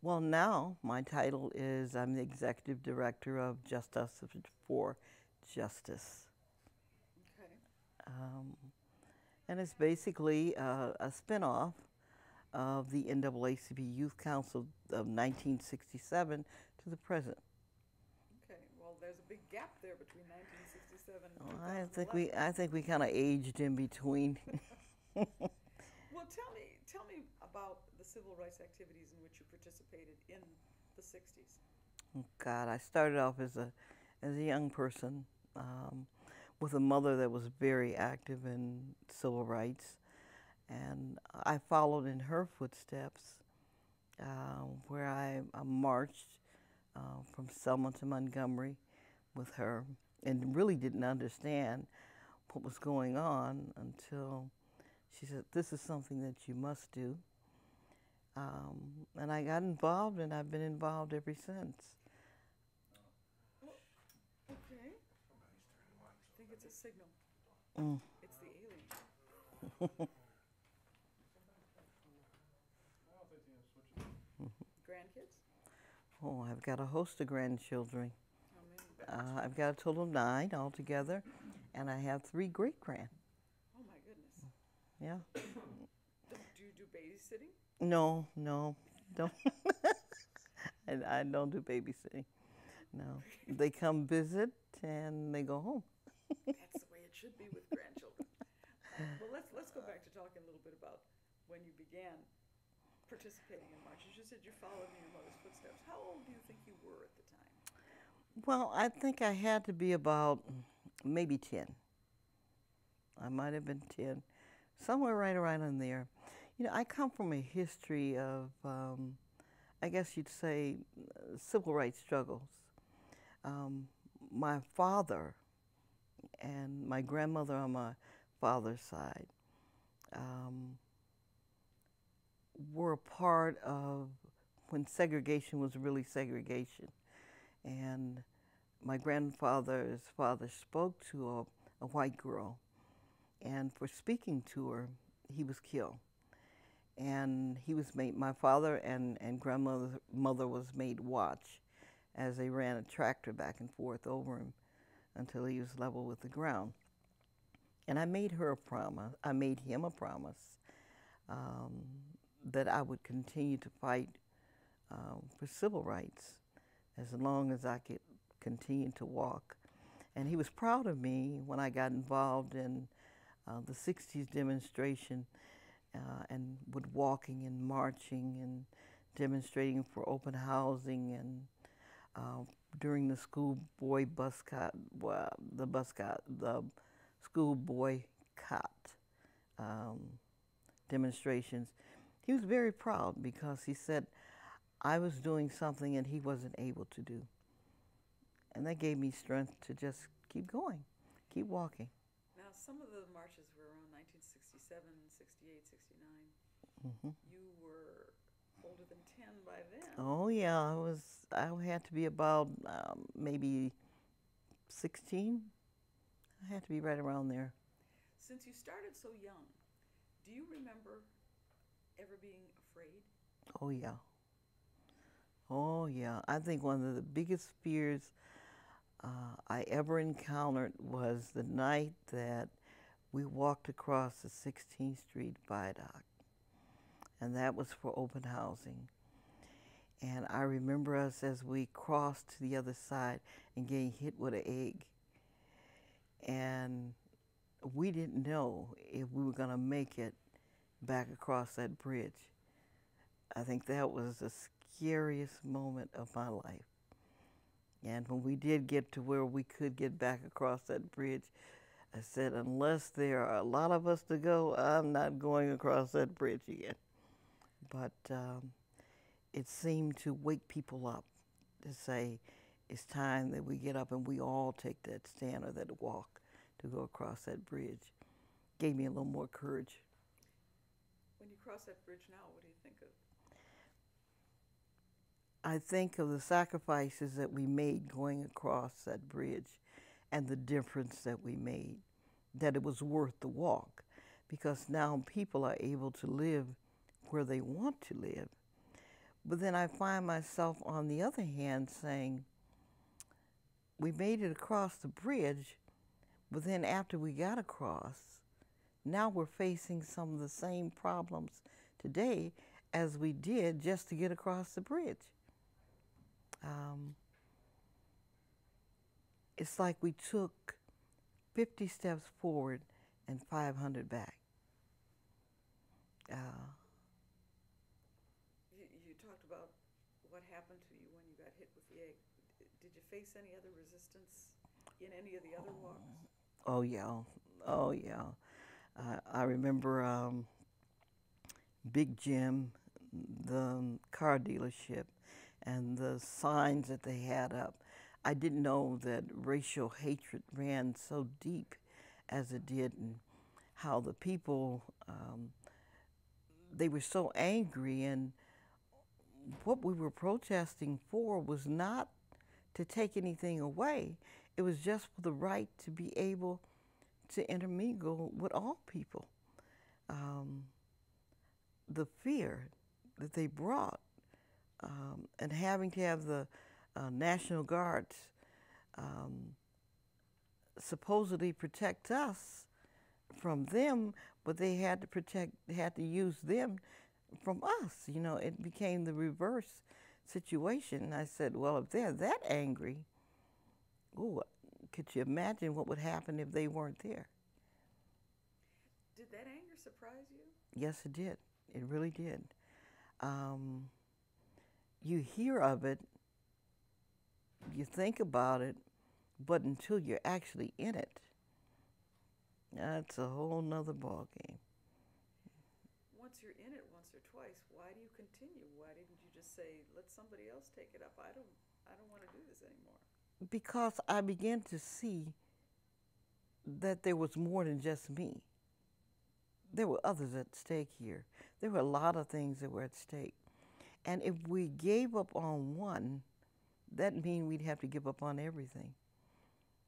Well, now my title is I'm the executive director of Justice for Justice. Okay. Um, and it's basically a spinoff of the NAACP Youth Council of 1967 to the present. Okay. Well, there's a big gap there between 1967 and Well, 2011. I think we kind of aged in between. Well, tell me about the civil rights activities in which you participated in the 60s. God, I started off as a young person with a mother that was very active in civil rights, and I followed in her footsteps, where I marched from Selma to Montgomery with her, and really didn't understand what was going on until she said, "This is something that you must do." And I got involved, and I've been involved ever since. Well, okay. I think it's a signal. Mm. It's the alien. Grandkids? Oh, I've got a host of grandchildren. How many? About I've got a total of 9 altogether, and I have 3 great grand. Oh my goodness. Yeah. Do you do babysitting? No, no, don't. I don't do babysitting. No, they come visit and they go home. That's the way it should be with grandchildren. Well, let's go back to talking a little bit about when you began participating in marches. You said you followed in your mother's footsteps. How old do you think you were at the time? Well, I think I had to be about maybe 10. I might have been 10, somewhere right around in there. You know, I come from a history of, I guess you'd say, civil rights struggles. Um, my father and my grandmother on my father's side um, were a part of when segregation was really segregation. And my grandfather's father spoke to a white girl, and for speaking to her, he was killed. And he was made, my father and grandmother mother was made watch as they ran a tractor back and forth over him until he was level with the ground. And I made her a promise, I made him a promise um, that I would continue to fight for civil rights as long as I could continue to walk. And he was proud of me when I got involved in the 60s demonstration and with walking and marching and demonstrating for open housing and during the school boy boycott, well, the school boycott um, demonstrations. He was very proud because he said I was doing something and he wasn't able to do. And that gave me strength to just keep going, keep walking. Now, some of the marches were around 1967, 68, 69. Hmm. You were older than 10 by then. Oh yeah, I had to be about maybe 16. I had to be right around there. Since you started so young, do you remember ever being afraid? Oh yeah. Oh yeah. I think one of the biggest fears I ever encountered was the night that we walked across the 16th Street Viaduct, and that was for open housing. And I remember us as we crossed to the other side and getting hit with an egg. And we didn't know if we were going to make it back across that bridge. I think that was the scariest moment of my life. And when we did get to where we could get back across that bridge, I said, unless there are a lot of us to go, I'm not going across that bridge again. But it seemed to wake people up to say, it's time that we get up and we all take that stand or that walk to go across that bridge. Gave me a little more courage. When you cross that bridge now, what do you think of? I think of the sacrifices that we made going across that bridge and the difference that we made, that it was worth the walk, because now people are able to live where they want to live. But then I find myself on the other hand saying, we made it across the bridge, but then after we got across, now we're facing some of the same problems today as we did just to get across the bridge. It's like we took 50 steps forward and 500 back. You talked about what happened to you when you got hit with the egg. Did you face any other resistance in any of the other walks? Oh yeah, oh yeah. I remember Big Jim, the car dealership, and the signs that they had up. I didn't know that racial hatred ran so deep as it did, and how the people, they were so angry, and what we were protesting for was not to take anything away. It was just for the right to be able to intermingle with all people. The fear that they brought, and having to have the National Guards supposedly protect us from them, but they had to use them from us. You know, it became the reverse situation. And I said, well, if they're that angry, ooh, could you imagine what would happen if they weren't there? Did that anger surprise you? Yes, it did. It really did. You hear of it, you think about it, but until you're actually in it, that's a whole nother ball game. Once you're in it once or twice, why do you continue? Why didn't you just say, let somebody else take it up? I don't want to do this anymore. Because I began to see that there was more than just me. There were others at stake here. There were a lot of things that were at stake. And if we gave up on one, that means we'd have to give up on everything.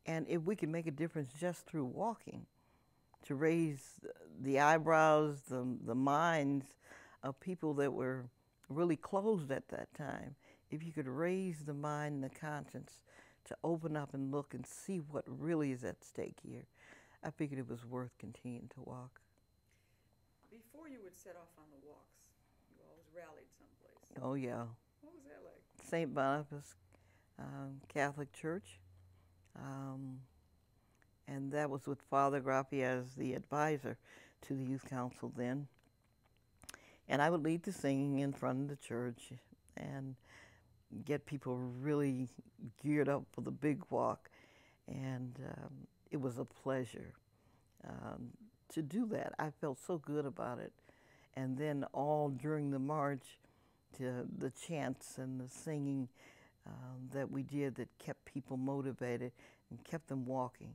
And if we could make a difference just through walking, to raise the eyebrows, the minds of people that were really closed at that time, if you could raise the mind and the conscience to open up and look and see what really is at stake here, I figured it was worth continuing to walk. Before you would set off on the walks, you always rallied someplace. Oh yeah. What was that like? St. Boniface Catholic Church. And that was with Father Graffi as the advisor to the youth council then. And I would lead the singing in front of the church and get people really geared up for the big walk. And it was a pleasure to do that. I felt so good about it. And then all during the march, to the chants and the singing that we did that kept people motivated and kept them walking.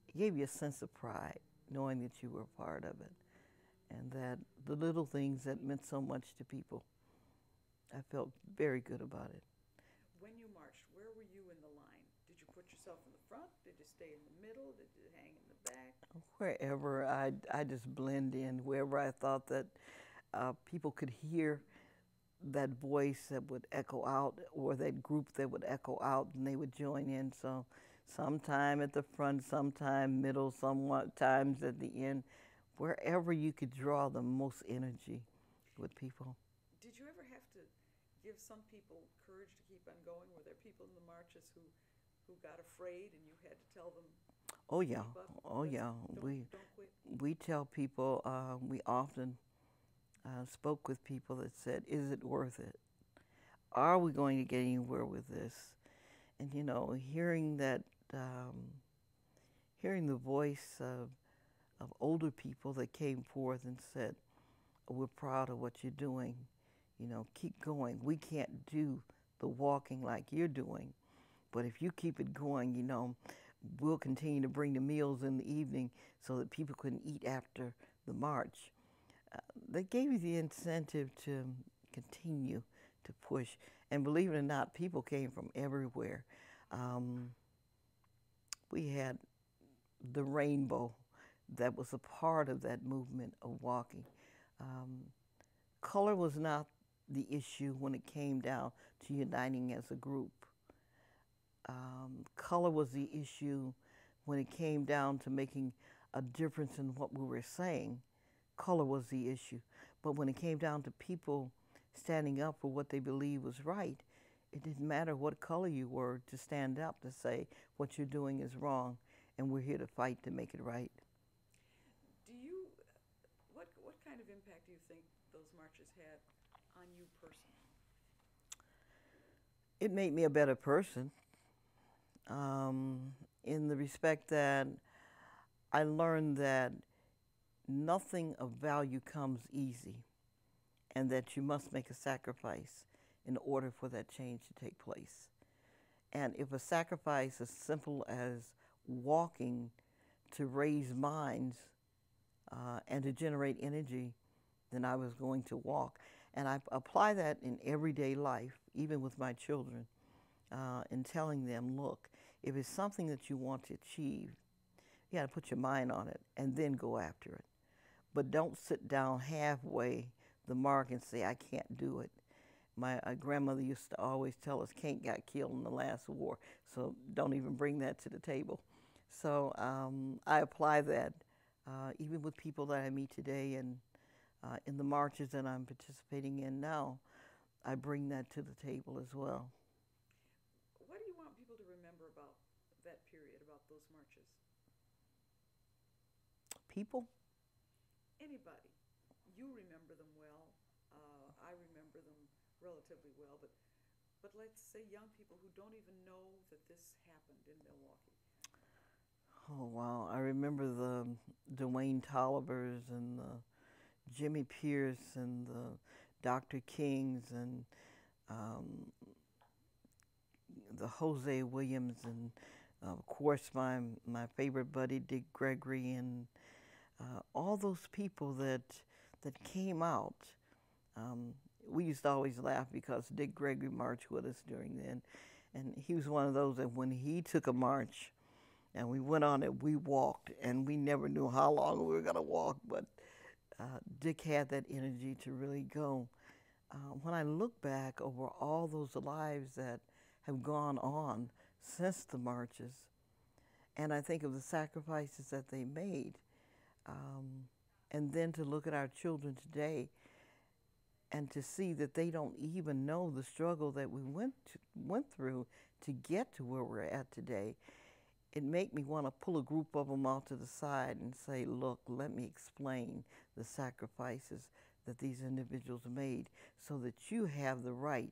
It gave you a sense of pride, knowing that you were a part of it, and that the little things that meant so much to people. I felt very good about it. When you marched, where were you in the line? Did you put yourself in the front? Did you stay in the middle? Did you hang in the back? Wherever I just blend in, wherever I thought that people could hear that voice that would echo out, or that group that would echo out, and they would join in. So sometime at the front, sometime middle, sometimes at the end, wherever you could draw the most energy with people. Did you ever have to give some people courage to keep on going? Were there people in the marches who got afraid and you had to tell them, oh yeah, keep up, oh yeah. don't quit? We tell people, we often spoke with people that said, is it worth it? Are we going to get anywhere with this? And you know, hearing that, hearing the voice of older people that came forth and said, we're proud of what you're doing, you know, keep going. We can't do the walking like you're doing, but if you keep it going, you know, we'll continue to bring the meals in the evening so that people can eat after the march. That gave you the incentive to continue to push. And believe it or not, people came from everywhere. We had the rainbow that was a part of that movement of walking. Color was not the issue when it came down to uniting as a group. Color was the issue when it came down to making a difference in what we were saying. Color was the issue. But when it came down to people standing up for what they believed was right, it didn't matter what color you were to stand up to say what you're doing is wrong, and we're here to fight to make it right. Do you, what kind of impact do you think those marches had on you personally? It made me a better person, in the respect that I learned that nothing of value comes easy, and that you must make a sacrifice in order for that change to take place. And if a sacrifice as simple as walking to raise minds and to generate energy, then I was going to walk. And I apply that in everyday life, even with my children, in telling them, look, if it's something that you want to achieve, you got to put your mind on it and then go after it. But don't sit down halfway the mark and say, I can't do it. My grandmother used to always tell us, Kate got killed in the last war, so don't even bring that to the table. So I apply that even with people that I meet today, and in the marches that I'm participating in now, I bring that to the table as well. What do you want people to remember about that period, about those marches? People? Anybody. You remember them well. I remember them relatively well, but let's say young people who don't even know that this happened in Milwaukee. Oh, wow. I remember the Dwayne Tollivers and the Jimmy Pierce and the Dr. Kings and the Jose Williams and, of course, my favorite buddy, Dick Gregory, and all those people that came out. We used to always laugh because Dick Gregory marched with us during then. And he was one of those that when he took a march and we went on it, we walked. And we never knew how long we were going to walk. But Dick had that energy to really go. When I look back over all those lives that have gone on since the marches, and I think of the sacrifices that they made, and then to look at our children today and to see that they don't even know the struggle that we went through to get to where we're at today, it made me want to pull a group of them out to the side and say, look, let me explain the sacrifices that these individuals made so that you have the right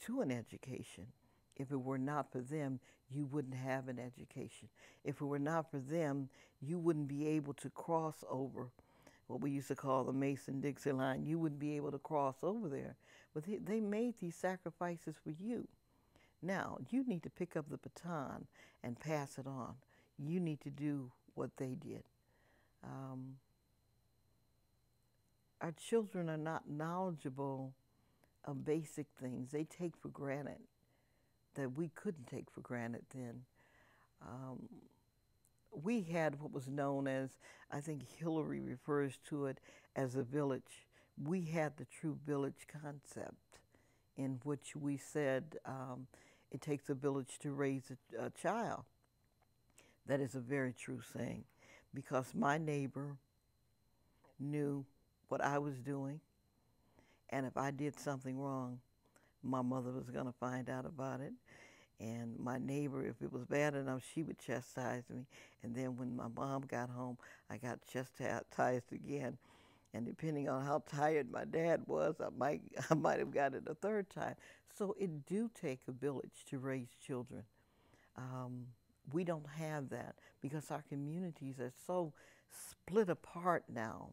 to an education. If it were not for them, you wouldn't have an education. If it were not for them, you wouldn't be able to cross over what we used to call the Mason-Dixie line. You wouldn't be able to cross over there. But they made these sacrifices for you. Now, you need to pick up the baton and pass it on. You need to do what they did. Our children are not knowledgeable of basic things. They take for granted that we couldn't take for granted then. We had what was known as, I think Hillary refers to it as a village. We had the true village concept, in which we said it takes a village to raise a child. That is a very true saying, because my neighbor knew what I was doing, and if I did something wrong, my mother was going to find out about it. And my neighbor, if it was bad enough, she would chastise me. And then when my mom got home, I got chastised again. And depending on how tired my dad was, I might have got it a third time. So it do take a village to raise children. We don't have that because our communities are so split apart now.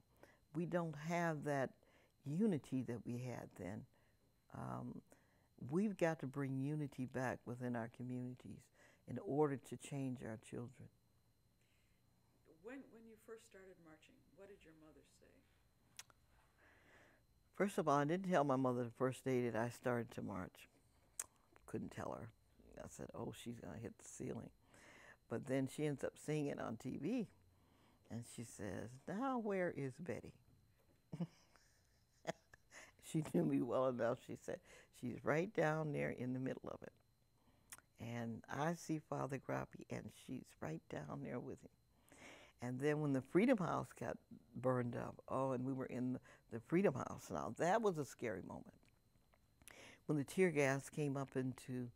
We don't have that unity that we had then. We've got to bring unity back within our communities in order to change our children. When you first started marching, what did your mother say? First of all, I didn't tell my mother the first day that I started to march. Couldn't tell her. I said, oh, she's going to hit the ceiling. But then she ends up seeing it on TV, and she says, now where is Betty? She knew me well enough. She said, she's right down there in the middle of it. And I see Father Grappy, and she's right down there with him. And then when the Freedom House got burned up, oh, and we were in the Freedom House. Now, that was a scary moment. When the tear gas came up into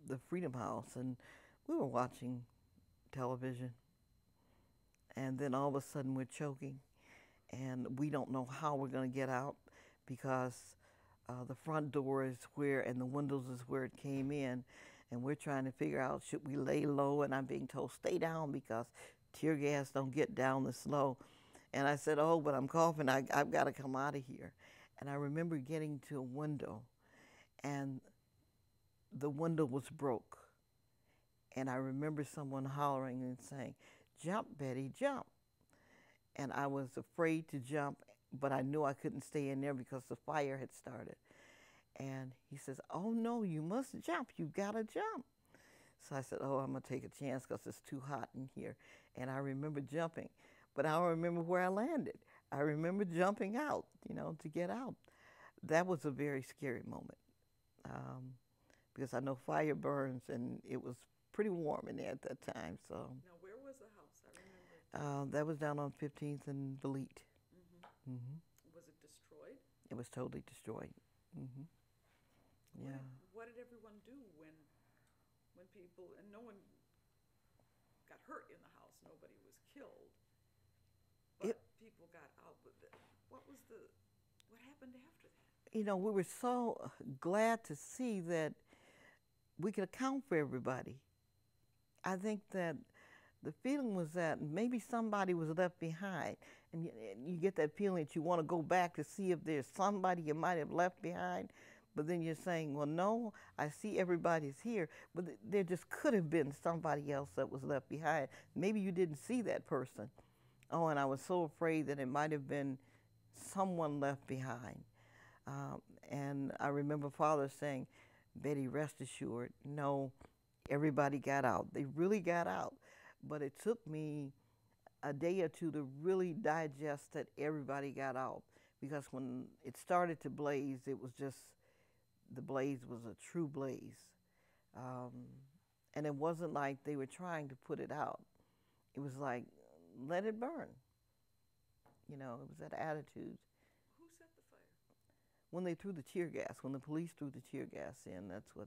the Freedom House, and we were watching television, and then all of a sudden we're choking, and we don't know how we're going to get out because the front door is where, and the windows is where it came in, and we're trying to figure out, should we lay low? And I'm being told, stay down because tear gas don't get down this low. And I said, oh, but I'm coughing. I've got to come out of here. And I remember getting to a window, and the window was broke. And I remember someone hollering and saying, jump, Betty, jump. And I was afraid to jump, but I knew I couldn't stay in there because the fire had started. And he says, oh, no, you must jump. You've got to jump. So I said, oh, I'm going to take a chance because it's too hot in here. And I remember jumping. But I don't remember where I landed. I remember jumping out, you know, to get out. That was a very scary moment because I know fire burns, and it was pretty warm in there at that time. So. Now, where was the house? I remember. That was down on 15th and Belite. Mm-hmm. Mm-hmm. Was it destroyed? It was totally destroyed. Mm-hmm. Yeah. What did everyone do when people, and no one got hurt in the house, nobody was killed, but people got out. What happened after that? You know, we were so glad to see that we could account for everybody. I think that the feeling was that maybe somebody was left behind, and you get that feeling that you want to go back to see if there's somebody you might have left behind. But then you're saying, well, no, I see everybody's here, but there just could have been somebody else that was left behind. Maybe you didn't see that person. Oh, and I was so afraid that it might have been someone left behind. And I remember Father saying, Betty, rest assured, no, everybody got out. They really got out. But it took me a day or two to really digest that everybody got out. Because when it started to blaze, it was just, the blaze was a true blaze. And it wasn't like they were trying to put it out. It was like, let it burn. You know, it was that attitude. Who set the fire? When they threw the tear gas, when the police threw the tear gas in, that's what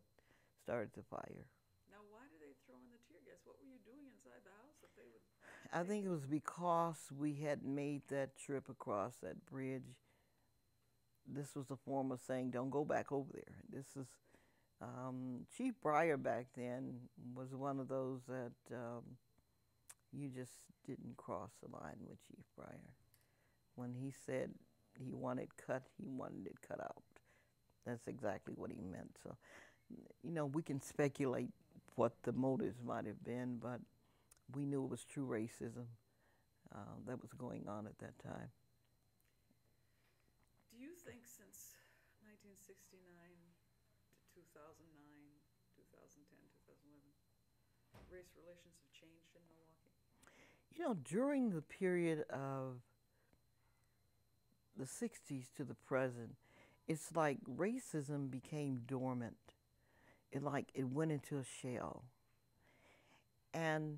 started the fire. Now, why did they throw in the tear gas? What were you doing inside the house that they would? I think it was because we had made that trip across that bridge. This was a form of saying, don't go back over there. This is, Chief Breyer back then was one of those that you just didn't cross the line with Chief Breyer. When he said he wanted cut, he wanted it cut out. That's exactly what he meant. So, you know, we can speculate what the motives might have been, but we knew it was true racism that was going on at that time. Do you think since 1969 to 2009, 2010, 2011, race relations have changed in Milwaukee? You know, during the period of the 60s to the present, it's like racism became dormant. It went into a shell. And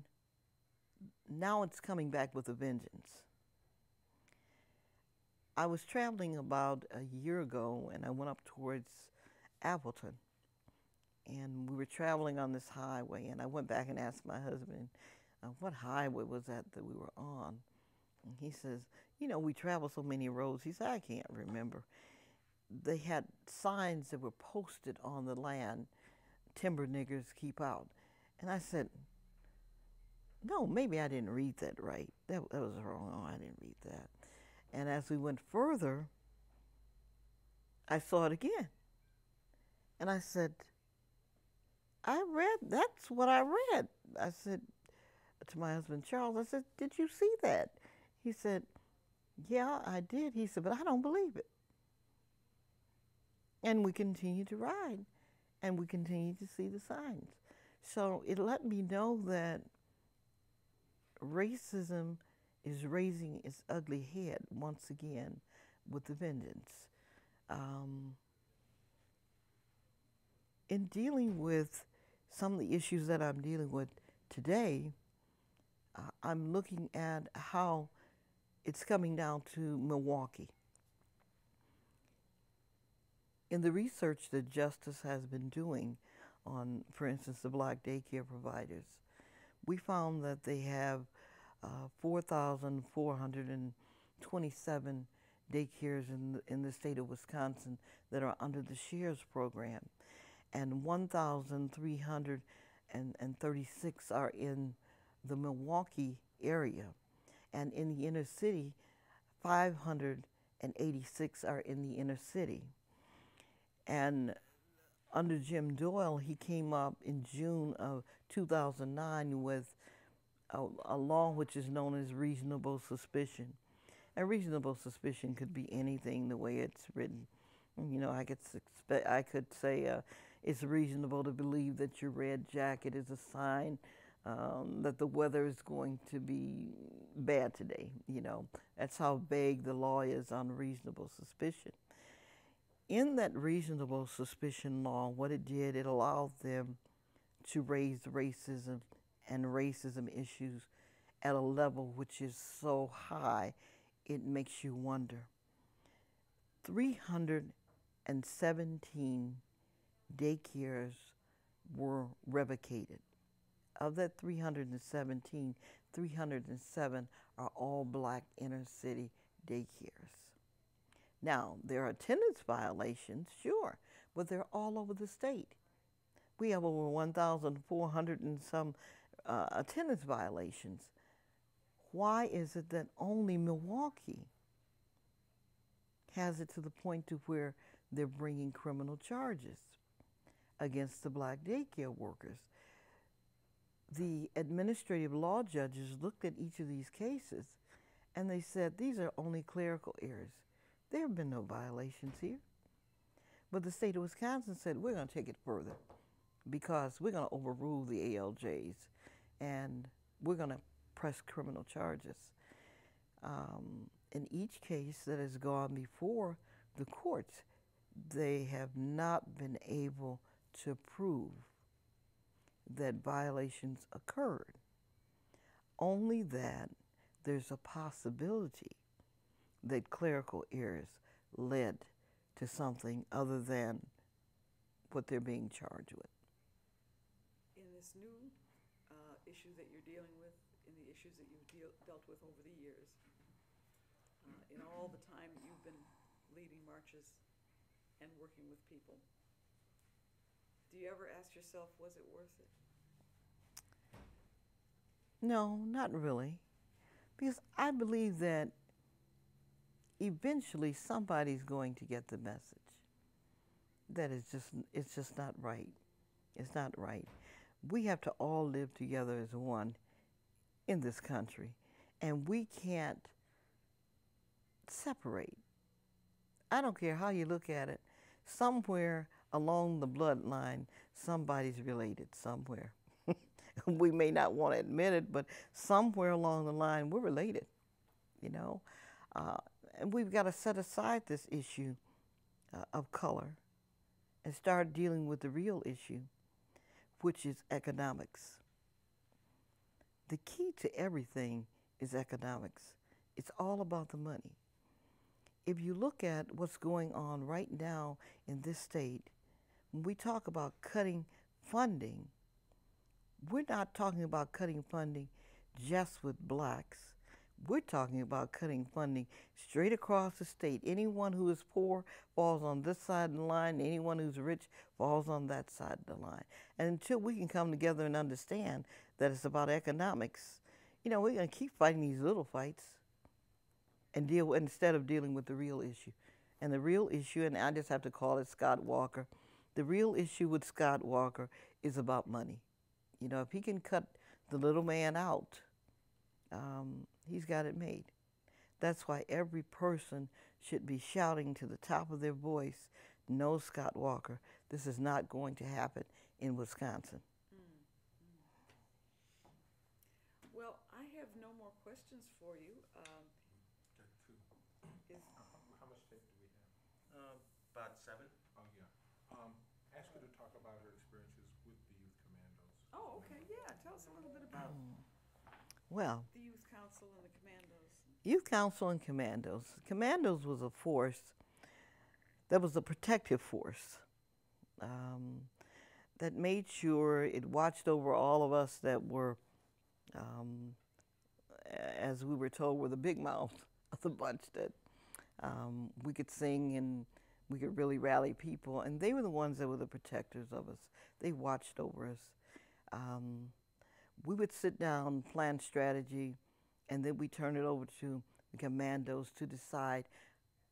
now it's coming back with a vengeance. I was traveling about a year ago, and I went up towards Appleton. And we were traveling on this highway, and I went back and asked my husband, what highway was that we were on? And he says, you know, we travel so many roads. He said, I can't remember. They had signs that were posted on the land, timber niggers keep out. And I said, no, maybe I didn't read that right. That was wrong. Oh, I didn't read that. And as we went further, I saw it again. And I said, that's what I read. I said to my husband, Charles, I said, did you see that? He said, yeah, I did. He said, but I don't believe it. And we continued to ride, and we continued to see the signs. So it let me know that racism is raising its ugly head once again with the vengeance. Um, in dealing with some of the issues that I'm dealing with today, I'm looking at how it's coming down to Milwaukee. In the research that Justice has been doing on, for instance, the black daycare providers, we found that they have 4,427 daycares in the state of Wisconsin that are under the SHARES program, and 1,336 are in the Milwaukee area, and in the inner city, 586 are in the inner city. And under Jim Doyle, he came up in June of 2009 with a law which is known as reasonable suspicion. And reasonable suspicion could be anything the way it's written. You know, I could say it's reasonable to believe that your red jacket is a sign that the weather is going to be bad today. You know, that's how vague the law is on reasonable suspicion. In that reasonable suspicion law, what it did, it allowed them to raise racism and racism issues at a level which is so high, it makes you wonder. 317 daycares were revocated. Of that 317, 307 are all black inner city daycares. Now, there are attendance violations, sure, but they're all over the state. We have over 1,400 and some attendance violations. Why is it that only Milwaukee has it to the point to where they're bringing criminal charges against the black daycare workers? The administrative law judges looked at each of these cases and they said, these are only clerical errors. There have been no violations here. But the state of Wisconsin said, we're going to take it further because we're going to overrule the ALJs and we're going to press criminal charges. In each case that has gone before the courts, they have not been able to prove that violations occurred. Only that there's a possibility that clerical errors led to something other than what they're being charged with. In this new issue that you're dealing with, in the issues that you've dealt with over the years, in all the time that you've been leading marches and working with people, do you ever ask yourself, was it worth it? No, not really. Because I believe that eventually somebody's going to get the message that it's just not right. It's not right. We have to all live together as one in this country, and we can't separate. I don't care how you look at it. Somewhere along the bloodline, somebody's related somewhere. We may not want to admit it, but somewhere along the line, we're related, you know. And we've got to set aside this issue of color and start dealing with the real issue, which is economics. The key to everything is economics. It's all about the money. If you look at what's going on right now in this state, when we talk about cutting funding, we're not talking about cutting funding just with blacks. We're talking about cutting funding straight across the state. Anyone who is poor falls on this side of the line. Anyone who's rich falls on that side of the line. And until we can come together and understand that it's about economics, you know, we're going to keep fighting these little fights and instead of dealing with the real issue. And the real issue, and I just have to call it Scott Walker, the real issue with Scott Walker is about money. You know, if he can cut the little man out, he's got it made. That's why every person should be shouting to the top of their voice, no, Scott Walker, this is not going to happen in Wisconsin. Well, I have no more questions for you. How much tape do we have? Oh, yeah. Ask her to talk about her experiences with the Youth Commandos. Oh, okay, yeah. Tell us a little bit about Well, the Youth Council and the Commandos. Youth Council and Commandos. Commandos was a force that was a protective force that made sure it watched over all of us that were, um, as we were told, were the big mouth of the bunch, that we could sing and we could really rally people. And they were the ones that were the protectors of us. They watched over us. We would sit down, plan strategy, and then we turn it over to the commandos to decide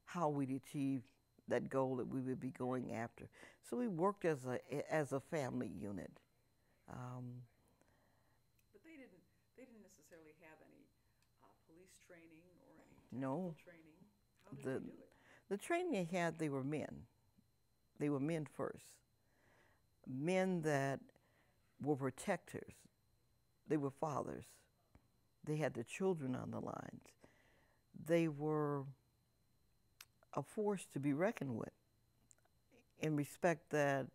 how we'd achieve that goal that we would be going after. So we worked as a family unit. But they didn't necessarily have any police training or any No. tactical training. How did The, they do it? the training they had, they were men. They were men first. Men that were protectors. They were fathers. They had their children on the lines. They were a force to be reckoned with, in respect that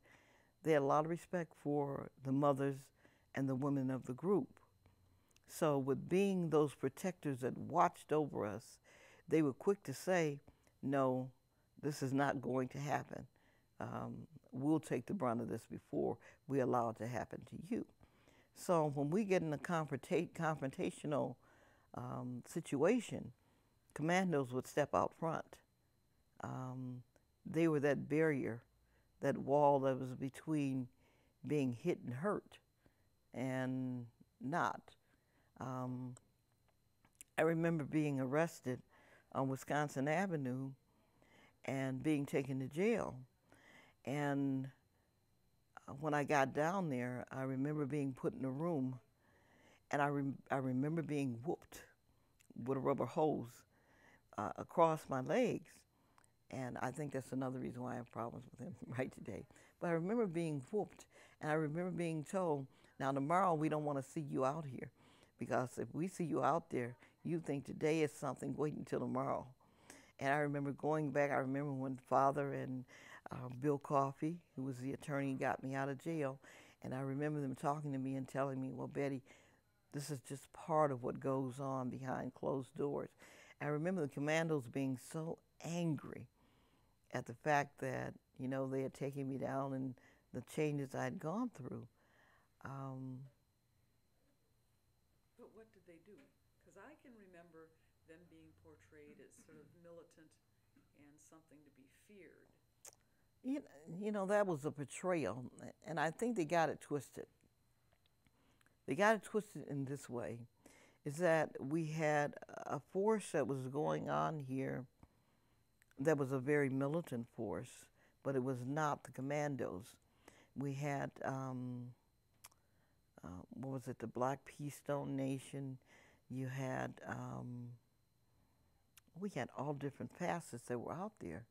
they had a lot of respect for the mothers and the women of the group. So with being those protectors that watched over us, they were quick to say, no, this is not going to happen. We'll take the brunt of this before we allow it to happen to you. So when we get in a confrontational situation, commandos would step out front. They were that barrier, that wall that was between being hit and hurt and not. I remember being arrested on Wisconsin Avenue and being taken to jail. And when I got down there, I remember being put in a room, and I remember being whooped with a rubber hose across my legs. And I think that's another reason why I have problems with him right today. But I remember being whooped, and I remember being told, now tomorrow we don't want to see you out here, because if we see you out there, you think today is something, wait until tomorrow. And I remember going back, I remember when Father and Bill Coffey, who was the attorney, got me out of jail, and I remember them talking to me and telling me, well, Betty, this is just part of what goes on behind closed doors. I remember the commandos being so angry at the fact that, you know, they had taken me down and the changes I had gone through. But what did they do? Because I can remember them being portrayed as sort of militant and something to be feared. You know, that was a portrayal, and I think they got it twisted. They got it twisted in this way, is that we had a force that was going on here that was a very militant force, but it was not the commandos. We had, what was it, the Black Keystone Nation. You had, we had all different facets that were out there.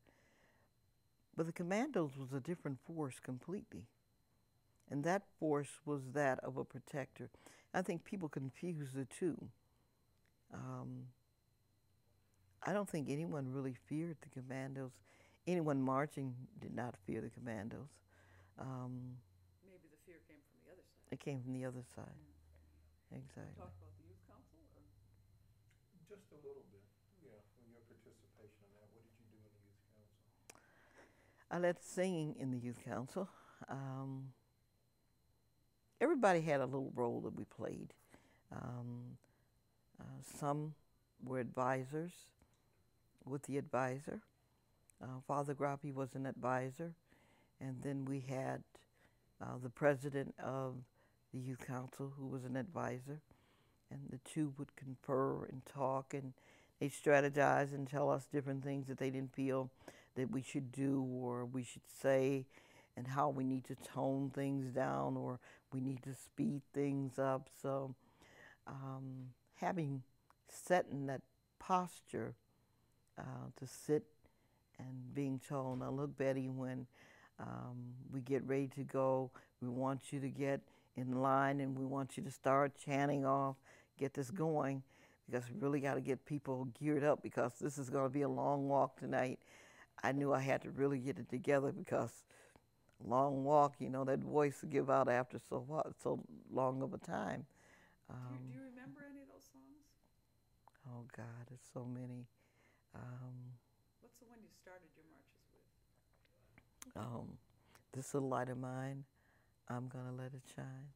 But the commandos was a different force completely. And that force was that of a protector. I think people confuse the two. I don't think anyone really feared the commandos. Anyone marching did not fear the commandos. Maybe the fear came from the other side. It came from the other side. Exactly. Talk about the youth council? Or? Just a little bit, yeah, in your participation in that. What did you do in the Youth Council? I led singing in the youth council. Everybody had a little role that we played. Some were advisors with the advisor. Father Grappi was an advisor. And then we had the president of the youth council, who was an advisor. And the two would confer and talk, and they strategize and tell us different things that they didn't feel that we should do or we should say, and how we need to tone things down or we need to speed things up. So having set in that posture to sit and being told, now look, Betty, when we get ready to go, we want you to get in line and we want you to start chanting off, get this going, because we really got to get people geared up, because this is going to be a long walk tonight. I knew I had to really get it together because long walk, you know, that voice would give out after so long of a time. Do you remember any of those songs? Oh God, there's so many. Um, What's the one you started your marches with? um, this little light of mine, I'm gonna let it shine.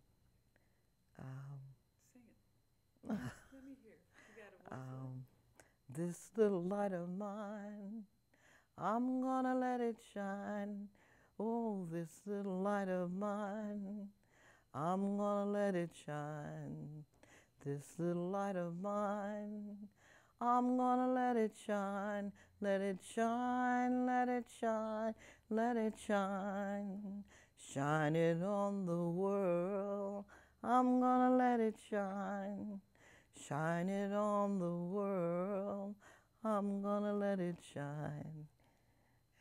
Um, Sing it. Let me hear. You got a voice for it? this little light of mine, I'm gonna let it shine. Oh, this little light of mine, I'm gonna let it shine. This little light of mine, I'm gonna let it shine. Let it shine, let it shine, let it shine. Shine it on the world. I'm gonna let it shine. Shine it on the world. I'm gonna let it shine.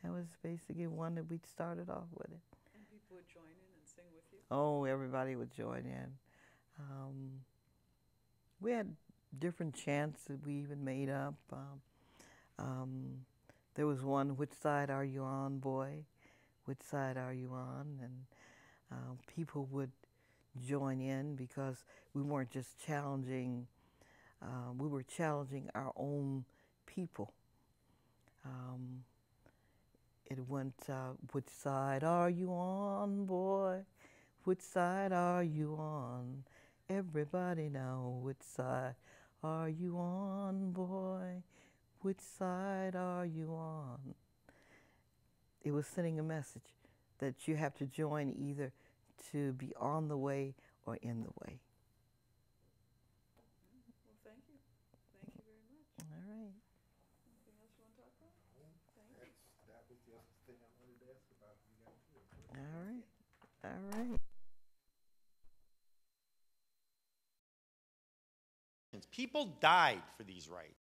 That was basically one that we started off with it. And people would join in and sing with you? Oh, everybody would join in. We had different chants that we even made up. There was one, "Which side are you on, boy? Which side are you on?" And people would join in because we weren't just challenging, we were challenging our own people. It went, "Which side are you on, boy? Which side are you on? Everybody now, which side are you on, boy? Which side are you on?" It was sending a message that you have to join either to be on the way or in the way. Well, thank you. Thank you very much. All right. Anything else you want to talk about? Thank you. That was just the thing I wanted to ask about. You got to it. All right. All right. People died for these rights.